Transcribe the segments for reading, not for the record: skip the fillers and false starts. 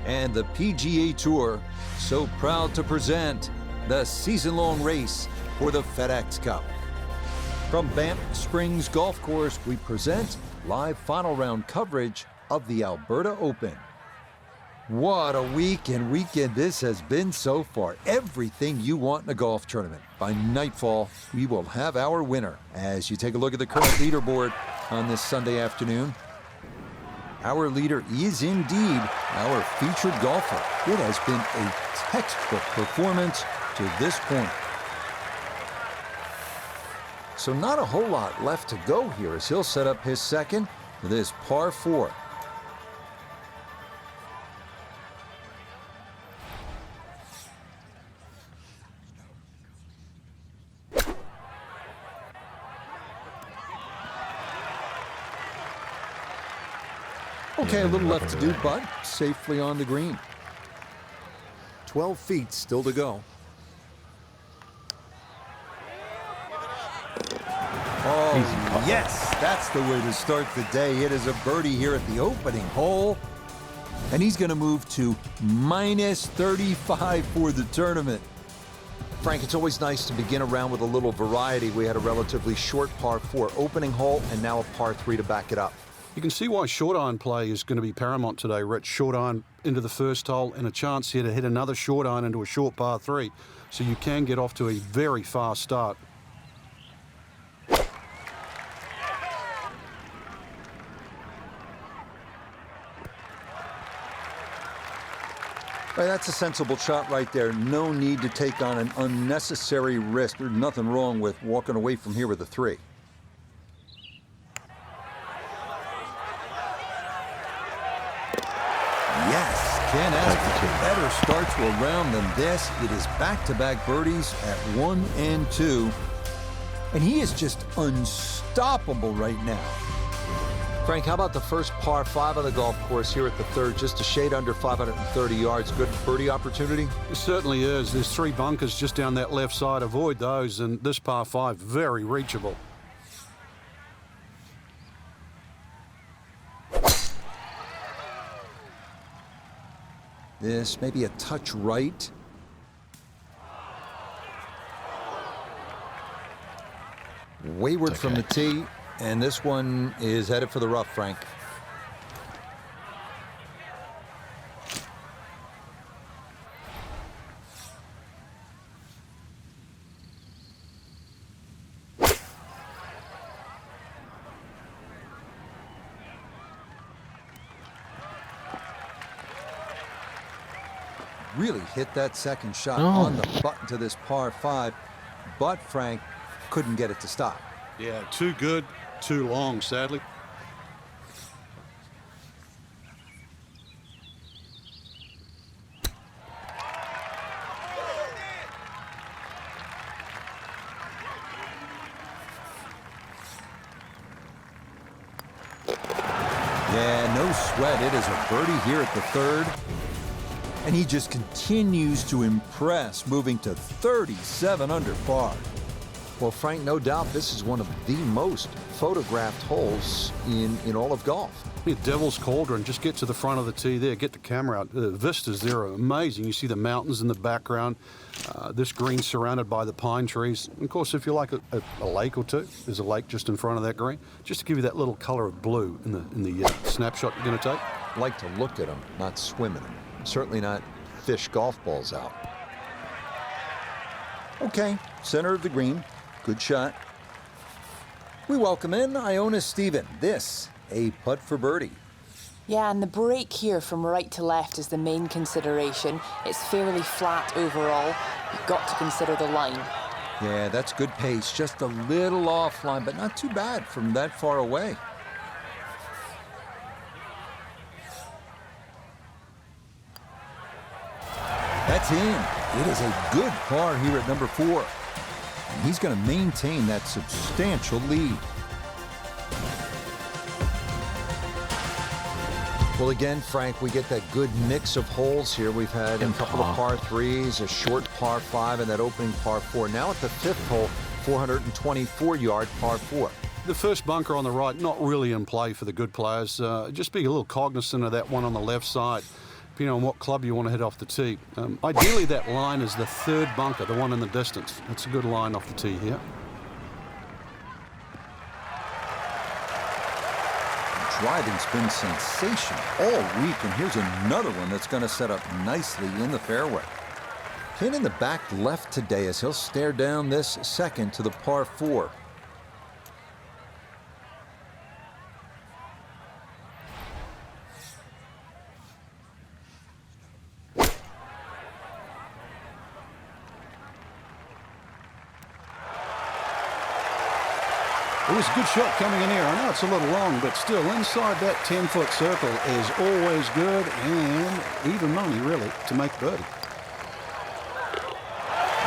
And the PGA Tour, so proud to present the season-long race for the FedEx Cup. From Banff Springs Golf Course, we present live final round coverage of the Alberta Open. What a week and weekend this has been so far. Everything you want in a golf tournament. By nightfall, we will have our winner. As you take a look at the current leaderboard on this Sunday afternoon, our leader is indeed our featured golfer. It has been a textbook performance to this point. So not a whole lot left to go here as he'll set up his second for this par 4. Okay, a little left to do, but safely on the green. 12 feet still to go. Oh, yes, that's the way to start the day. It is a birdie here at the opening hole. And he's going to move to minus 35 for the tournament. Frank, it's always nice to begin a round with a little variety. We had a relatively short par 4 opening hole and now a par 3 to back it up. You can see why short iron play is going to be paramount today, Rich. Short iron into the first hole and a chance here to hit another short iron into a short par 3. So you can get off to a very fast start. Well, that's a sensible shot right there. No need to take on an unnecessary risk. There's nothing wrong with walking away from here with a 3. Yes, can't ask for a better start to a round than this. It is back-to-back birdies at 1 and 2. And he is just unstoppable right now. Frank, how about the first par 5 of the golf course here at the 3rd, just a shade under 530 yards. Good birdie opportunity? It certainly is. There's 3 bunkers just down that left side. Avoid those, and this par 5, very reachable. This maybe a touch right. Wayward from the tee, and this one is headed for the rough, Frank. Really hit that second shot on the button to this par 5, but Frank couldn't get it to stop. Yeah, too good, too long, sadly. Yeah, no sweat. It is a birdie here at the 3rd. And he just continues to impress, moving to 37 under par. Well, Frank, no doubt this is one of the most photographed holes in all of golf. Devil's Cauldron, just get to the front of the tee there, get the camera out. The vistas there are amazing. You see the mountains in the background. This green surrounded by the pine trees. And of course, if you like a lake or two, there's a lake just in front of that green, just to give you that little color of blue in the snapshot you're going to take. I like to look at them, not swim in them. Certainly not fish golf balls out. Okay, center of the green. Good shot. We welcome in Iona Stephen. This, a putt for birdie. Yeah, and the break here from right to left is the main consideration. It's fairly flat overall. You've got to consider the line. Yeah, that's good pace. Just a little offline, but not too bad from that far away. That's in. It is a good par here at number 4. And he's going to maintain that substantial lead. Well, again, Frank, we get that good mix of holes here. We've had a couple of par 3s, a short par 5, and that opening par 4. Now at the 5th hole, 424-yard par 4. The first bunker on the right, not really in play for the good players. Just be a little cognizant of that one on the left side. depending on what club you want to hit off the tee. Ideally, that line is the third bunker, the one in the distance. That's a good line off the tee here. Driving's been sensational all week, and here's another one that's going to set up nicely in the fairway. Pin in the back left today as he'll stare down this second to the par 4. It was a good shot coming in here. I know it's a little long, but still inside that 10-foot circle is always good, and even money, really, to make birdie.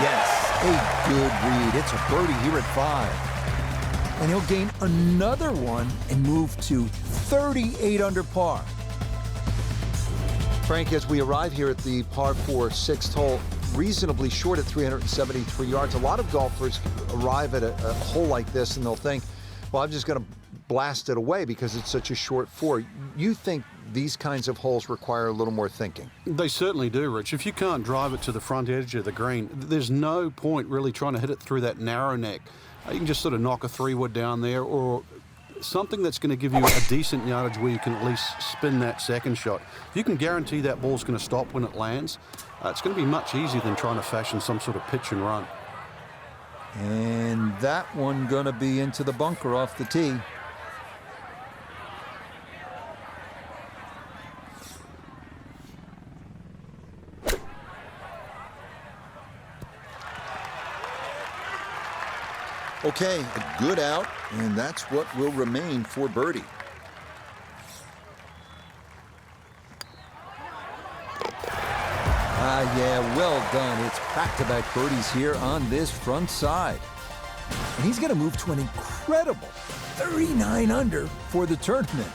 Yes, a good read. It's a birdie here at 5. And he'll gain another one and move to 38 under par. Frank, as we arrive here at the par 4 6th hole, reasonably short at 373 yards. A lot of golfers arrive at a hole like this and they'll think, well, I'm just going to blast it away because it's such a short 4. You think these kinds of holes require a little more thinking? They certainly do, Rich. If you can't drive it to the front edge of the green, there's no point really trying to hit it through that narrow neck. You can just sort of knock a 3-wood down there, or something that's going to give you a decent yardage where you can at least spin that second shot. If you can guarantee that ball's going to stop when it lands, it's going to be much easier than trying to fashion some sort of pitch and run. And that one going to be into the bunker off the tee. Okay, a good out, and that's what will remain for birdie. Yeah, well done. It's back-to-back birdies here on this front side. And he's going to move to an incredible 39 under for the tournament.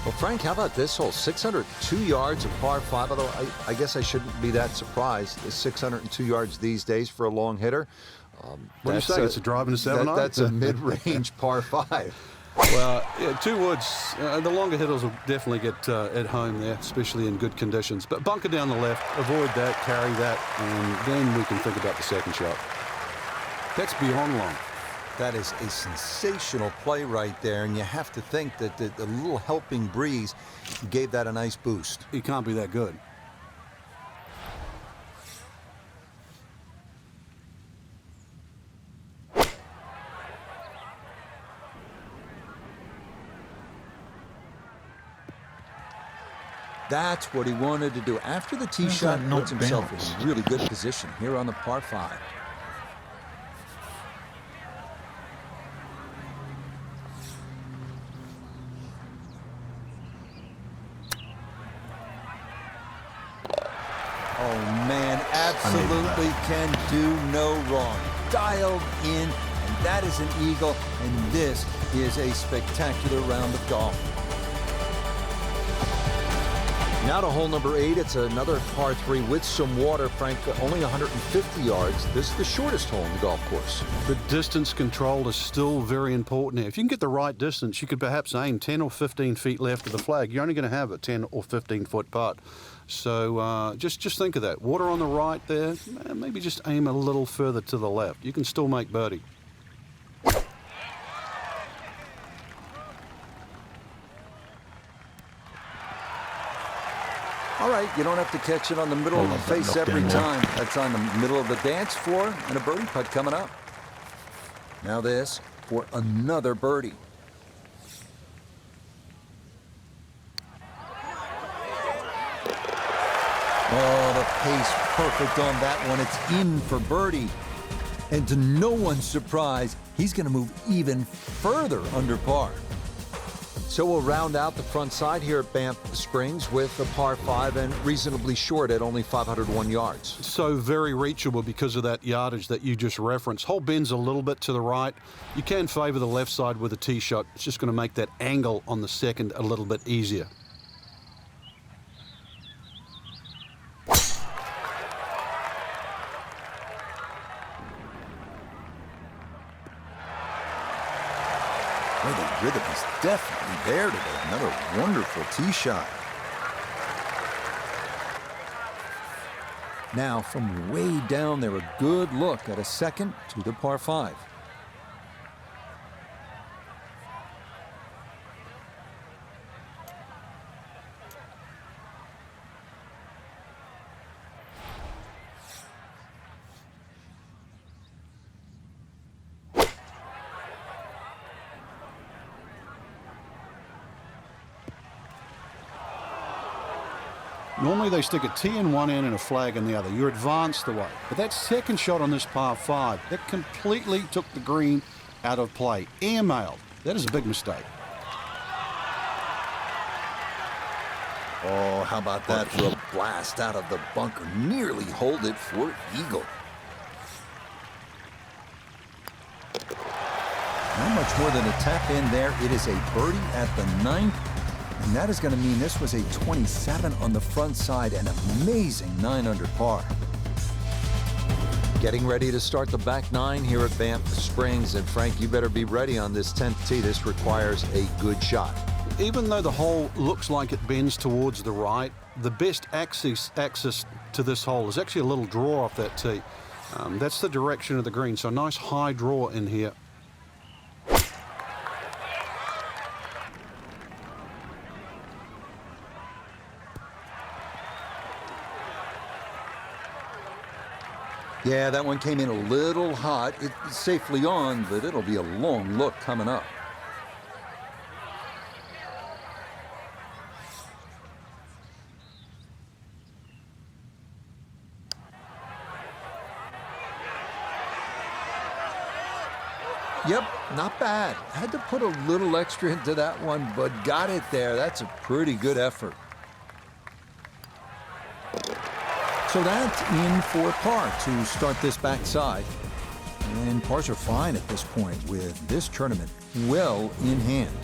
Well, Frank, how about this hole? 602 yards of par 5, although I guess I shouldn't be that surprised. It's 602 yards these days for a long hitter. What do you say? It's a driving a 7-iron? That's a mid-range par 5. Well, yeah, 2 woods. The longer hitters will definitely get at home there, especially in good conditions. But bunker down the left, avoid that, carry that, and then we can think about the second shot. That's beyond long. That is a sensational play right there, and you have to think that the little helping breeze gave that a nice boost. He can't be that good. That's what he wanted to do. After the tee shot, puts himself in a really good position here on the par 5. Oh, man, absolutely can do no wrong. Dialed in, and that is an eagle, and this is a spectacular round of golf. Now to hole number 8. It's another par 3 with some water, Frank, only 150 yards. This is the shortest hole in the golf course. The distance control is still very important here. If you can get the right distance, you could perhaps aim 10 or 15 feet left of the flag. You're only going to have a 10 or 15-foot putt. So just think of that. Water on the right there, maybe just aim a little further to the left. You can still make birdie. All right, you don't have to catch it on the middle of the face every time. That's on the middle of the dance floor, and a birdie putt coming up. Now this for another birdie. Oh, the pace perfect on that one. It's in for birdie. And to no one's surprise, he's going to move even further under par. So we'll round out the front side here at Banff Springs with a par 5 and reasonably short at only 501 yards. So very reachable because of that yardage that you just referenced. Hole bends a little bit to the right. You can favor the left side with a tee shot. It's just going to make that angle on the second a little bit easier. Well, the rhythm is definitely there today. Another wonderful tee shot. Now, from way down there, a good look at a second to the par 5. Normally they stick a tee in one end and a flag in the other. You're advanced the way. But that second shot on this par 5, that completely took the green out of play. Airmailed. That is a big mistake. Oh, how about that for a blast out of the bunker? Nearly hold it for eagle. Not much more than a tap in there. It is a birdie at the 9th. And that is going to mean this was a 27 on the front side, an amazing 9 under par. Getting ready to start the back 9 here at Banff Springs. And Frank, you better be ready on this 10th tee. This requires a good shot. Even though the hole looks like it bends towards the right, the best access to this hole is actually a little draw off that tee. That's the direction of the green, so a nice high draw in here. Yeah, that one came in a little hot. It's safely on, but it'll be a long look coming up. Yep, not bad. Had to put a little extra into that one, but got it there. That's a pretty good effort. So that's in for par to start this backside. And pars are fine at this point with this tournament well in hand.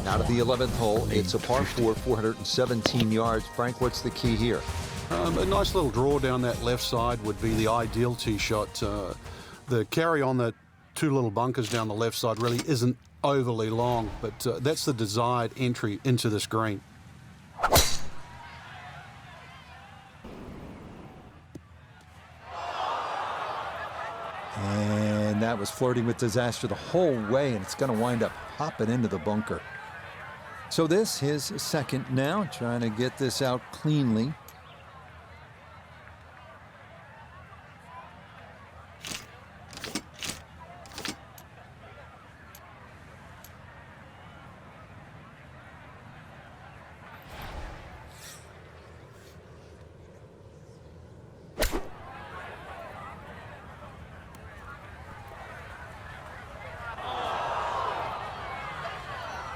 Out of the 11th hole, it's a par 4, 417 yards. Frank, what's the key here? A nice little draw down that left side would be the ideal tee shot. The carry on the 2 little bunkers down the left side really isn't overly long, but that's the desired entry into this green. And that was flirting with disaster the whole way, and it's going to wind up hopping into the bunker. So this, his second now, trying to get this out cleanly.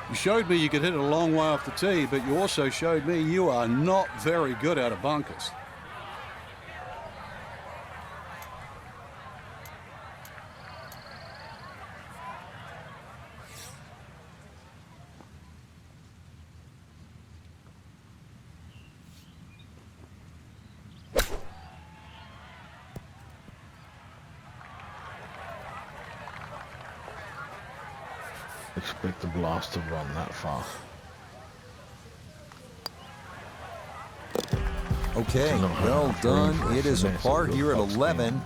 You showed me you could hit it a long way off the tee, but you also showed me you are not very good out of bunkers. Expect the blast to run that far. Okay, well done. It is a par here at 11,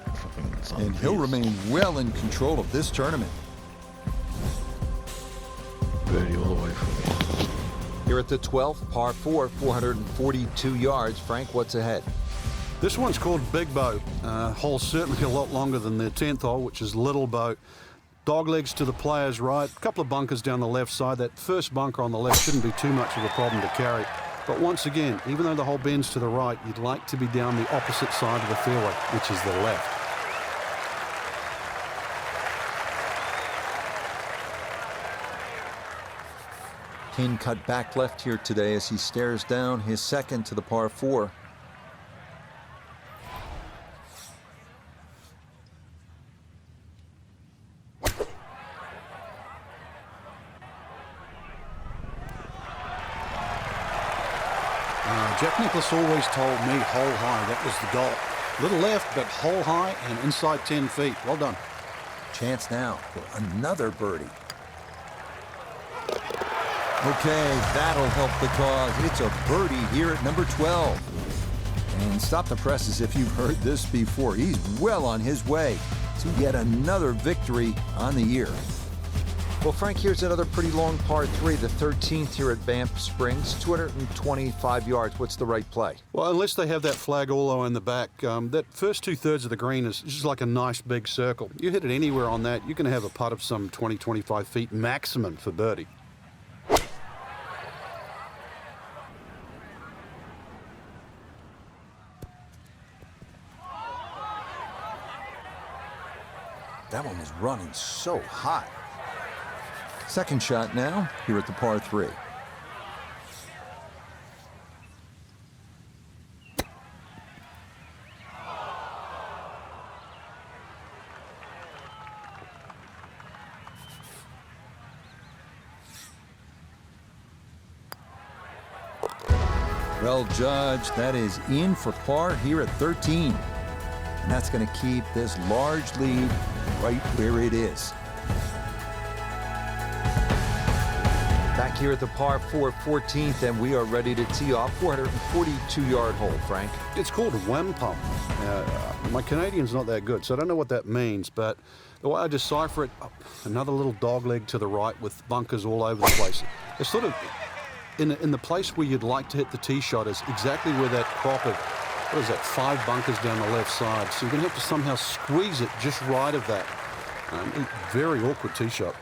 and he'll remain well in control of this tournament. Birdie all the way from here. Here at the 12th, par 4, 442 yards. Frank, what's ahead? This one's called Big Boat. Hole's certainly a lot longer than the 10th hole, which is Little Boat. Dog legs to the player's right, a couple of bunkers down the left side. That first bunker on the left shouldn't be too much of a problem to carry. But once again, even though the hole bends to the right, you'd like to be down the opposite side of the fairway, which is the left. Kane cut back left here today as he stares down his second to the par 4. Jack Nicklaus always told me hole high, that was the goal. Little left, but hole high and inside 10 feet. Well done. Chance now for another birdie. Okay, that'll help the cause. It's a birdie here at number 12. And stop the presses if you've heard this before. He's well on his way to yet another victory on the year. Well, Frank, here's another pretty long par 3, the 13th here at Banff Springs, 225 yards. What's the right play? Well, unless they have that flag all the way in the back, that first 2/3 of the green is just like a nice big circle. You hit it anywhere on that, you're going to have a putt of some 20, 25 feet maximum for birdie. That one was running so hot. Second shot now here at the par 3. Well judged. That is in for par here at 13. And that's going to keep this large lead right where it is. Back here at the par 4, 14th, and we are ready to tee off. 442-yard hole, Frank. It's called a wampum. My Canadian's not that good, so I don't know what that means, but the way I decipher it, another little dogleg to the right with bunkers all over the place. It's sort of in the place where you'd like to hit the tee shot is exactly where that crop of, what is that, 5 bunkers down the left side. So you're going to have to somehow squeeze it just right of that. Very awkward tee shot.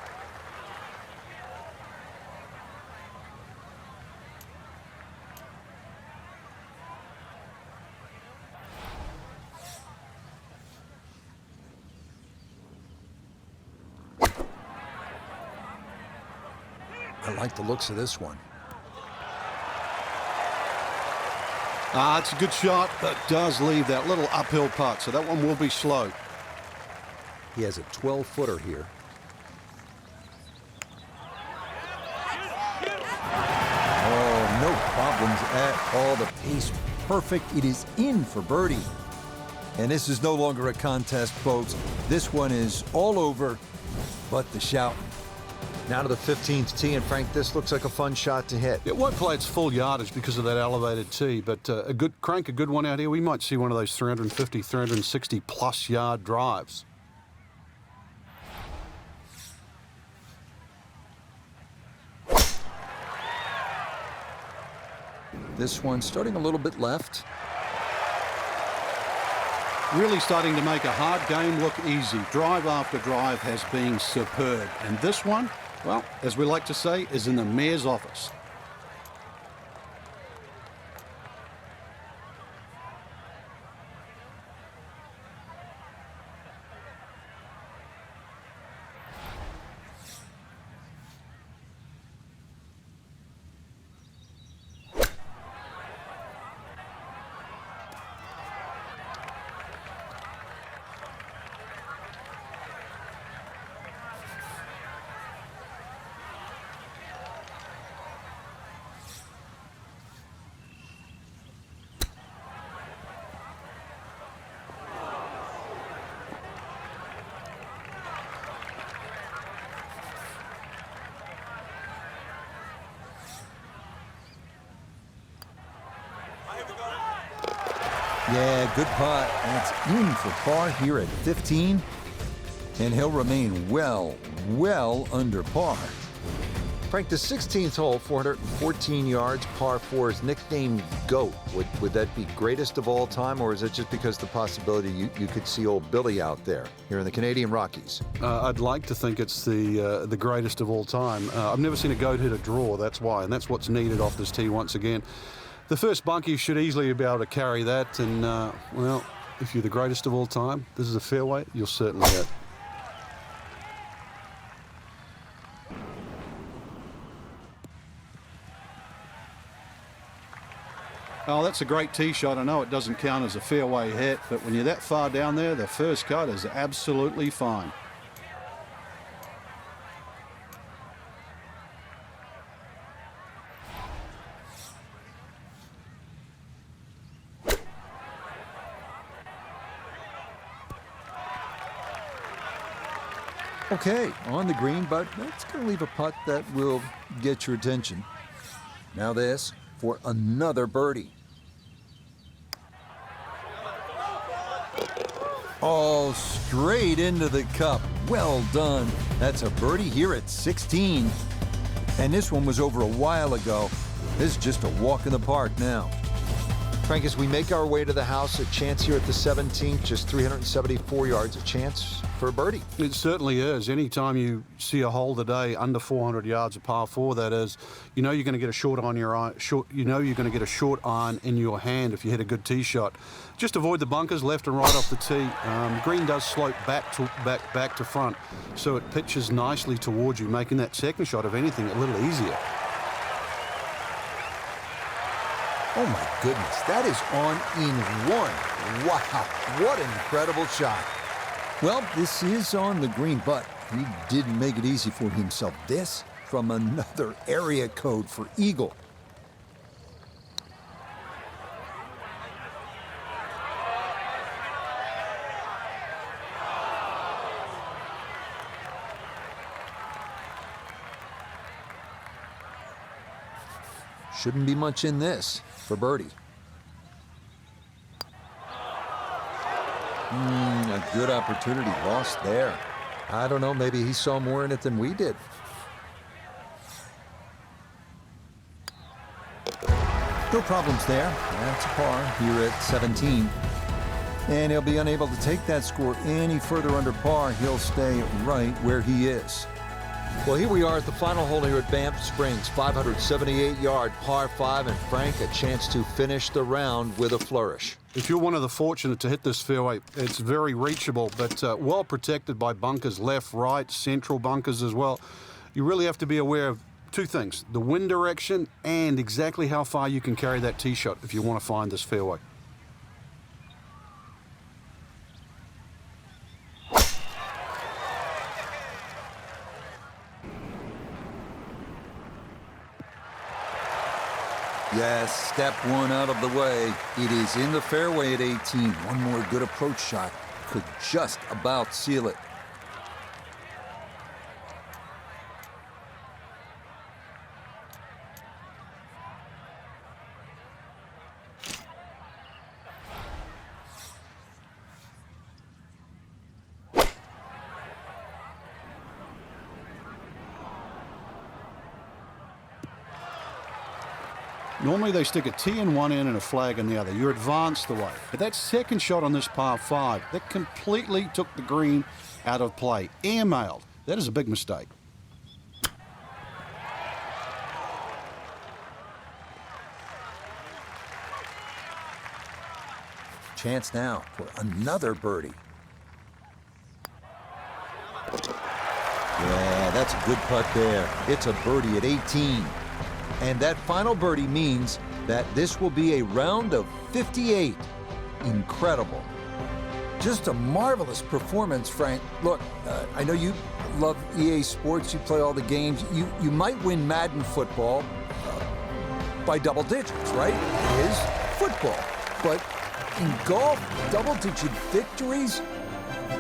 I like the looks of this one. It's a good shot, but does leave that little uphill putt, so that one will be slow. He has a 12-footer here. Oh, no problems at all. The pace perfect. It is in for birdie. And this is no longer a contest, folks. This one is all over but the shout. Now to the 15th tee, and Frank, this looks like a fun shot to hit. It won't play its full yardage because of that elevated tee, but a good one out here. We might see one of those 350, 360 plus yard drives. This one starting a little bit left. Really starting to make a hard game look easy. Drive after drive has been superb. And this one, well, as we like to say, is in the mayor's office. Yeah, good putt. That's in for par here at 15. And he'll remain well under par. Frank, the 16th hole, 414 yards, par 4 is nicknamed GOAT. Would that be greatest of all time, or is it just because the possibility you could see old Billy out there here in the Canadian Rockies? I'd like to think it's the greatest of all time. I've never seen a GOAT hit a draw, that's why, and that's what's needed off this tee once again. The first bunkie should easily be able to carry that, and, well, if you're the greatest of all time, this is a fairway, you'll certainly hit. Oh, that's a great tee shot. I know it doesn't count as a fairway hit, but when you're that far down there, the first cut is absolutely fine. Okay, on the green, but that's going to leave a putt that will get your attention. Now this for another birdie. Oh, straight into the cup. Well done. That's a birdie here at 16. And this one was over a while ago. This is just a walk in the park now. Frank, as we make our way to the house, a chance here at the 17th, just 374 yards, a chance for a birdie. It certainly is. Anytime you see a hole today under 400 yards, a par 4 that is, you know you're going to get a short on your iron. You know you're going to get a short iron in your hand if you hit a good tee shot. Just avoid the bunkers left and right off the tee. Green does slope back to front, so it pitches nicely towards you, making that second shot, if anything, a little easier. Oh my goodness, that is on in one. Wow, what an incredible shot. Well, this is on the green, but he didn't make it easy for himself. This from another area code for eagle. Shouldn't be much in this for birdie. A good opportunity lost there. I don't know, maybe he saw more in it than we did. No problems there. That's a par here at 17. And he'll be unable to take that score any further under par. He'll stay right where he is. Well, here we are at the final hole here at Banff Springs, 578-yard par 5, and Frank, a chance to finish the round with a flourish. If you're one of the fortunate to hit this fairway, it's very reachable, but well protected by bunkers, left, right, central bunkers as well. You really have to be aware of two things, the wind direction and exactly how far you can carry that tee shot if you want to find this fairway. Yes, step one out of the way. It is in the fairway at 18. One more good approach shot could just about seal it. Normally they stick a tee in one end and a flag in the other. You're advanced the way. But that second shot on this par 5, that completely took the green out of play. Airmailed. That is a big mistake. Chance now for another birdie. Yeah, that's a good putt there. It's a birdie at 18. And that final birdie means that this will be a round of 58. Incredible. Just a marvelous performance, Frank. Look, I know you love EA Sports. You play all the games. You might win Madden football by double digits, right? It is football. But in golf, double-digit victories,